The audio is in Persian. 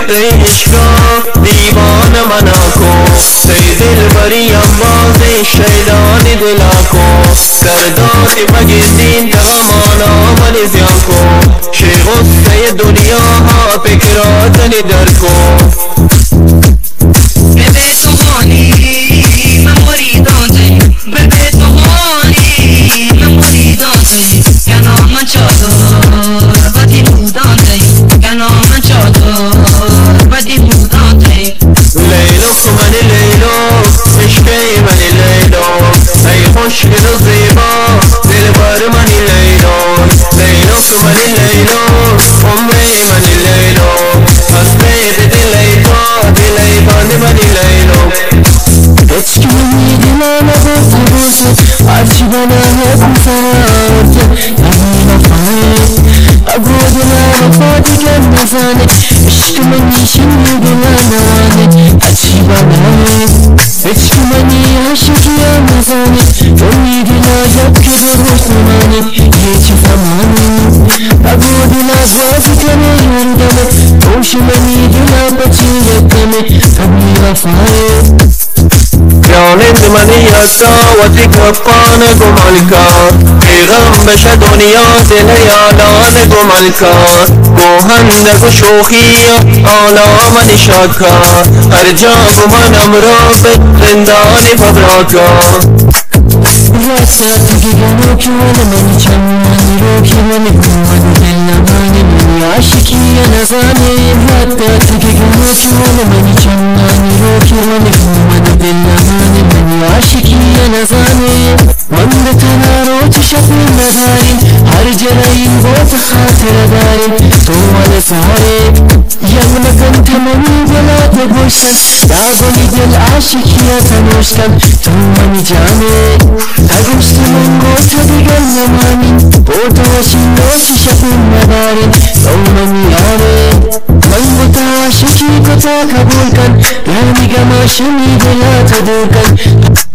ای عشقا دیوان منا کو ای دلبریم باز شیدان دلا کو گردان مگردین تمانا من زیان کو شیغسته دنیا ها فکراتن در کو بده تو هانی من مریدان جایی بده تو هانی من مریدان جایی کنام چادر بدی بودان جایی کنام چادر بدی بودان جایی لیلو من لیلو عشقی من لیلو ای خوشگل و زیبا دلبر من لیلو لیلو من لیلو عمری من لیلو از بید لیلا دلیبان من لیلو هیچ کی نمیدونه نبوسه هرچی بنامه میفرده همین افعال اگه دلم دیگه نزنه عشق من نیشین میدونانه هرچی بنامه هیچ کی منی عاشقی نزنه تو میدونه جب که درست منه یه چی فهمانه اگه دلم بازی کنه یردمه توش منی دلم بچی یکمه همین افعال جانب منی یسا و تکفان گمالکا پیغم بشه دنیا دل یالان گمالکا گوهند و شوخی آلا من شاکا هر جا گمانم را به رندان فبراکا راستا دیگه نوکیونه منی چمانی روکی منی گمان دلنمانی منی عاشقی نزانی راستا دیگه نوکیونه منی چمانی روکی منی گمان دلنمانی منی عاشقی نزانی من به تنارو چشم نداریم هر جراییم باز خاطر داریم تو ولی سهاری یم نکن تمامی بلاد گوشتن دابلی دل عاشقی تنوشتن تو منی جانی اگرست من گوشت دیگر نمانیم بودو وشین دوچی شکن نداریم تو منی یاری من بوتا عاشقی کتا قبول کن یعنی گماشمی دلات دور کن